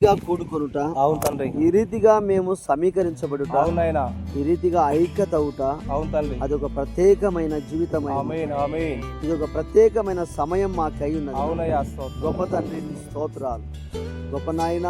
కూడుకొనుట, అవును తండ్రి, ఈ రీతిగా మేము సమీకరించబడుట, అవునైనా, ఈ రీతిగా ఐక్యత అవుట, అవును తండ్రి, అదొక ప్రత్యేకమైన జీవితం. ఆమేన్ ఆమేన్, ఇది ఒక ప్రత్యేకమైన సమయం మాకై ఉన్నది. అవునయ్యా స్తోత్రం, గొప్ప తండ్రి నీ స్తోత్రాలు. గొప్ప నాయన,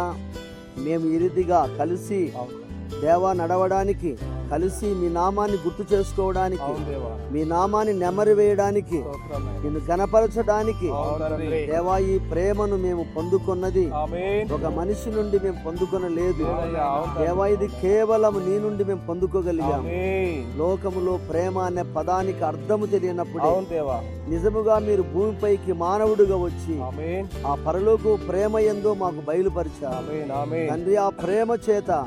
మేము ఈ రీతిగా కలిసి అవును దేవా నడవడానికి, కలిసి మీ నామాన్ని గుర్తు చేసుకోవడానికి, అవును దేవా, మీ నామాన్ని నెమరు వేయడానికి, స్తోత్రమయ్యా, నిన్ను గణపరచడానికి అవును తండ్రి, దేవా ఈ ప్రేమను మేము పొందుకున్నది ఆమేన్, ఒక మనిషి నుండి మేము పొందుకొనలేదు లేదయ్యా, అవును తండ్రి, దేవా, ఇది కేవలం నీ నుండి మేము పొందుకోగలిగాం. ఆమేన్, లోకములో ప్రేమ అనే పదానికి అర్థము తెలియనప్పుడు అవును దేవా, నిజముగా మీరు భూమిపైకి మానవుడిగా వచ్చి ఆమేన్ ఆ పరలోక ప్రేమ ఎందో మాకు బయలుపరిచారు. ఆమేన్ ఆమేన్, తండ్రి, ఆ ప్రేమ చేత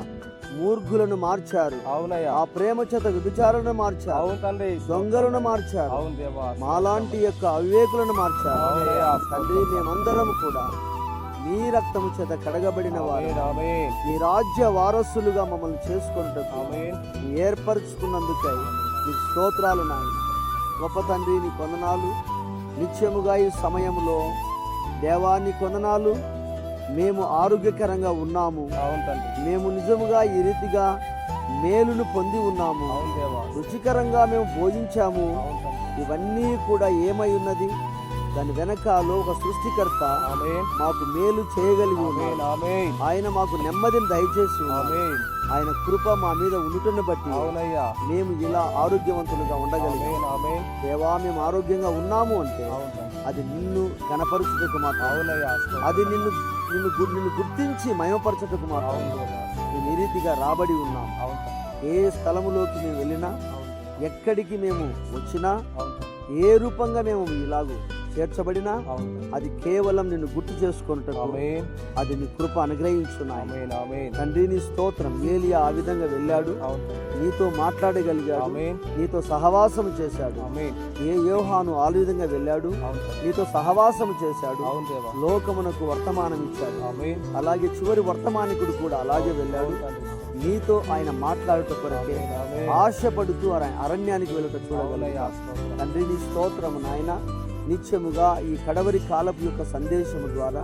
మూర్ఖులను మార్చారు, అవునయ్యా, ఆ ప్రేమ చేత వ్యభిచారులను మార్చారు, అవును తండ్రి, దొంగలను మార్చారు, అవును దేవా, మాలాంటి యొక్క అవివేకులను మార్చారు. అవునయ్యా, తండ్రి, మేమందరం కూడా నీ రక్తము చేత కడగబడిన వారు, ఆమేన్ ఆమేన్, నీ రాజ్య వారసులుగా మమ్మల్ని చేసుకున్నట్టు ఆమేన్, ఏర్పరచుకున్నందుకై నీకు స్తోత్రాలు నాయన. గొప్ప తండ్రి, నీ కొందనాలు. నిత్యముగా ఈ సమయంలో దేవాన్ని కొందనాలు. మేము ఆరోగ్యకరంగా ఉన్నాము, అవును తండ్రి, మేము నిజముగా ఈ రీతిగా మేలును పొంది ఉన్నాము, అవును దేవా, రుచికరంగా మేము భోజించాము. అవును తండ్రి, ఇవన్నీ కూడా ఏమై ఉన్నది? దాని వెనకాల ఒక సృష్టికర్త ఆమేన్ మాకు మేలు చేయగలిగి ఉన్నాడు. ఆమేన్ ఆమేన్, ఆయన మాకు నెమ్మదిని దయచేసి ఉన్నాడు. ఆమేన్, ఆయన కృప మా మీద ఉండుటను బట్టి అవునయ్యా, మేము ఇలా ఆరోగ్యవంతులుగా ఉండగలిగాం. ఆమేన్ ఆమేన్, దేవా, మేము ఆరోగ్యంగా ఉన్నాము అంటే అవును తండ్రి, అది నిన్ను గణపరచుటకు మాత్రం, అవునయ్యా, స్తోత్రం, అది నిన్ను నిన్ను గుర్తించి మహిమపరచుటకు మాత్రం అవును దేవా, మేము ఈ రీతిగా రాబడి ఉన్నాం. అవును తండ్రి, ఏ స్థలములోకి మేము వెళ్ళినా, అవును ఎక్కడికి మేము వచ్చినా, అవును తండ్రి, ఏ రూపంగా మేము ఇలాగూ చేర్చబడినా అవును తండ్రి, అది కేవలం నిన్ను గుర్తు చేసుకున్నట్టు ఆమేన్ అది నీ కృప అనుగ్రహించున్నాయి. ఆమేన్ ఆమేన్, తండ్రి, నీ స్తోత్రం. ఏలియా ఆ విధంగా వెళ్ళాడు, అవును తండ్రి, నీతో మాట్లాడగలిగాడు, ఆమేన్ నీతో సహవాసం చేశాడు. ఆమేన్, యోహాను ఆ విధంగా వెళ్ళాడు, అవును తండ్రి, నీతో సహవాసం చేశాడు, అవును దేవా, లోకమునకు వర్తమానం ఇచ్చాడు. ఆమేన్, అలాగే చివరి వర్తమానికుడు కూడా అలాగే వెళ్ళాడు, అవును తండ్రి, నీతో ఆయన మాట్లాడుట కొరకే ఆమేన్ ఆమేన్, ఆశపడుతూ అరణ్యానికి వెళ్ళుట చూడగలగా. అవునయ్యా, స్తోత్రం, తండ్రి, నీ స్తోత్రము నాయన. నిత్యముగా ఈ కడవరి కాలపు యొక్క సందేశము ద్వారా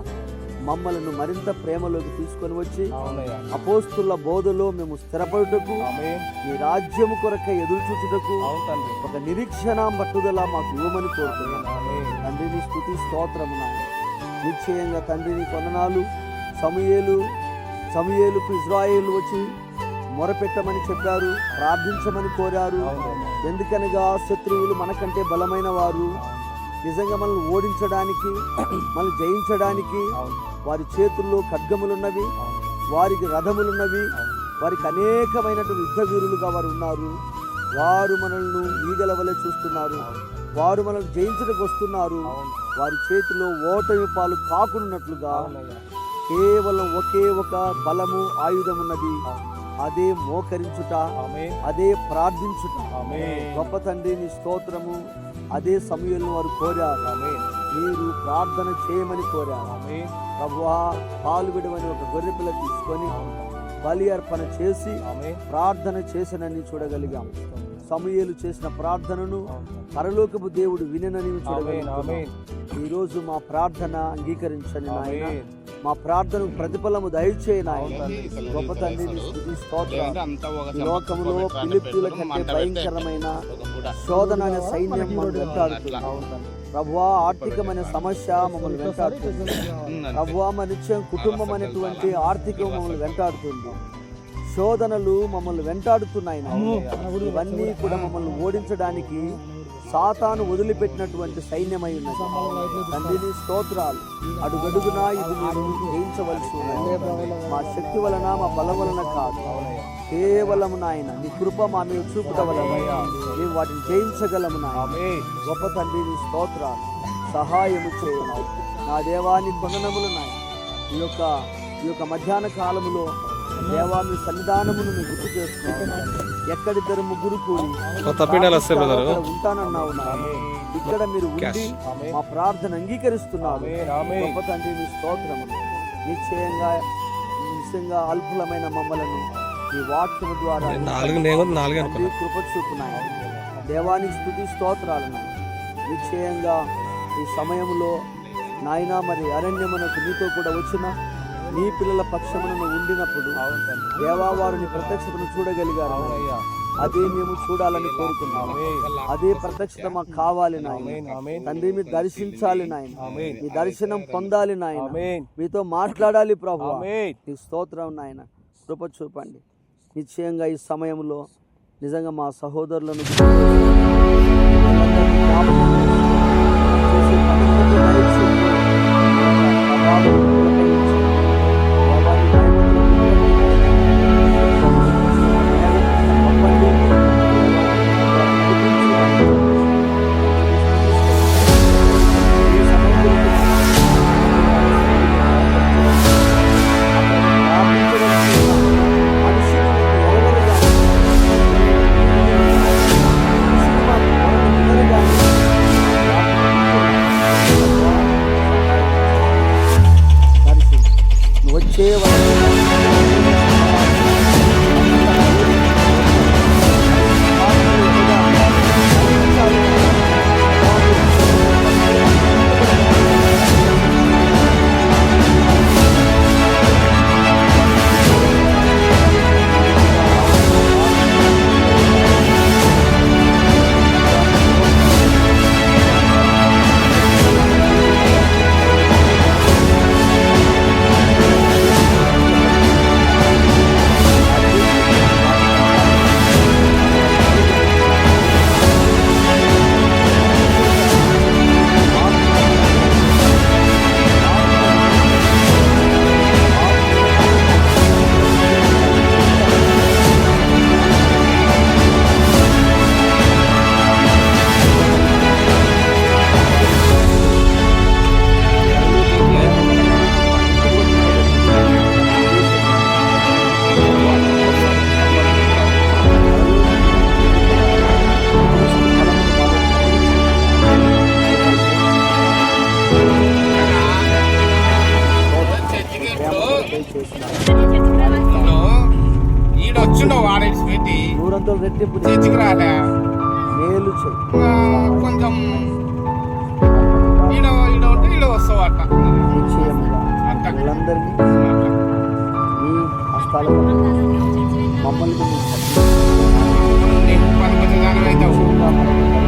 మమ్మలను మరింత ప్రేమలోకి తీసుకొని వచ్చి అవునయ్యా, అపోస్తుల బోధలో మేము స్థిరపడుటకు, ఆమేన్, నీ రాజ్యము కొరకై ఎదురు చూచుటకు అవును తండ్రి, ఒక నిరీక్షణ పట్టుదల మాకు ఇవ్వమని కోరుతున్నాను. ఆమేన్ తండ్రి, నీ స్తుతి స్తోత్రము నాయన. నిశ్చయంగా తండ్రి, నీ కొందనాలు. సమూయేలుకు ఇజ్రాయేలు వచ్చి మొరపెట్టమని చెప్పారు, ప్రార్థించమని కోరారు. అవునయ్యా, ఎందుకనగా శత్రువులు మనకంటే బలమైన వారు, నిజంగా మనల్ని ఓడించడానికి, మనల్ని జయించడానికి అవును, వారి చేతుల్లో ఖడ్గములున్నవి, అవును, వారికి రథములున్నవి, వారికి అనేకమైనటువంటి యుద్ధ వీరులుగా వారు ఉన్నారు. వారు మనల్ని ఈగల వలె చూస్తున్నారు, వారు మనల్ని జయించడానికి వస్తున్నారు. అవును, వారి చేతిలో ఓటమి పాలు కాకున్నట్లుగా అవునయ్యా, కేవలం ఒకే ఒక బలము, ఆయుధమున్నది. అవును, అదే మోకరించుట, ఆమేన్ అదే ప్రార్థించుట. ఆమేన్, గొప్ప తండ్రి, నీ స్తోత్రము. అదే సమయంలో వారు కోరారు, ఆమేన్ మీరు ప్రార్థన చేయమని కోరారు. ఆమేన్, ప్రభువా, పాలు విడవని ఒక గొర్రె పిల్ల తీసుకొని బలి అర్పణ చేసి ఆమేన్, ప్రార్థన చేసినని చూడగలిగాం. సమూయేలు చేసిన ప్రార్థనను పరలోకపు దేవుడు విననని ఆమేన్ చూడగలిగాం. ఆమేన్, ఈ రోజు మా ప్రార్థన అంగీకరించండి నాయన. ఆమేన్, మా ప్రార్థనకు ప్రతిఫలము దయచేయి నాయన. గొప్ప తండ్రి, నీ స్తుతి స్తోత్రం. ఈ లోకములో ఫిలిప్పీయుల కంటే భయంకరమైన శోధన అనే సైన్యం మనం వెంటాడుతుంది. అవును తండ్రి, ప్రభువా, ఆర్థికమైన సమస్య మమ్మల్ని వెంటాడుతుంది. ప్రభువా, మా నిత్యం కుటుంబం అనేటువంటి ఆర్థికం మమ్మల్ని వెంటాడుతుంది. శోధనలు మమ్మల్ని వెంటాడుతున్నాయి నాయన. ఇవన్నీ కూడా మమ్మల్ని ఓడించడానికి సాతాను వదిలిపెట్టినటువంటి సైన్యమై ఉన్నది. తండ్రి, నీ స్తోత్రాలు. అడుగడుగునా ఇది మీరు జయించవలసి ఉన్నది. మా శక్తి వలన, మా బలం వలన కాదు, కేవలము నాయన నీ కృప మా మీద చూపుట వలన మేము వాటిని జయించగలము నాయన. ఆమేన్, గొప్ప తండ్రి, నీ స్తోత్రాలు. సహాయము చేయము నా దేవా, నీ కొందనములు నాయన. ఈ యొక్క మధ్యాహ్న కాలములో దేవా, మీ సన్నిధానమును మేము గుర్తు చేసుకుంటున్నాను. ఎక్కడిద్దరు ముగ్గురు కూడి ఉంటానన్నావు నాయన. ఇక్కడ మీరు ఉండి మా ప్రార్థన అంగీకరిస్తున్నారు. గొప్ప తండ్రి, నీ స్తోత్రములు. నిశ్చయంగా అల్పులమైన మమ్మలను ఈ వాక్యము ద్వారా తండ్రి కృప చూపునాయి. దేవానికి స్తుతి స్తోత్రాలను. నిశ్చయంగా ఈ సమయంలో నాయన, మరి అరణ్యమునకు నీతో కూడా వచ్చిన నీ పిల్లల పక్షమున నువ్వు ఉండినప్పుడు అవును తండ్రి. దేవా వారు నీ ప్రత్యక్షతను చూడగలిగారు. అవునయ్యా. అదే మేము చూడాలని కోరుకున్నాము. అదే ప్రత్యక్షత మాకు కావాలి నాయన. ఆమేన్. ఆమేన్. తండ్రి మీరు దర్శించాలి నాయన. ఆమేన్. మీ దర్శనం పొందాలి నాయన. ఆమేన్. మీతో మాట్లాడాలి ప్రభు. ఆమేన్. నీ స్తోత్రం నాయన. కృప చూపండి. నిశ్చయంగా ఈ సమయంలో నిజంగా మా సహోదరులను చేసే పనులకు దయచేయండి. ప్రభావం అనుగ్రహించండి. ప్రభావాన్ని వచ్చే ఈడొచ్చుండో వాడేసి పెట్టి నూరంతో రెట్టింపు చర్చికి రాలే మేలు చేయి. కొంచెం ఈడ ఈడ ఉంటే ఈడ వస్తావట నిశ్చయముగా వీళ్ళందరినీ మీ హస్తాలలో మమ్మల్ని నీకు పని కొంచెం అవుతావు నిశ్చయంగా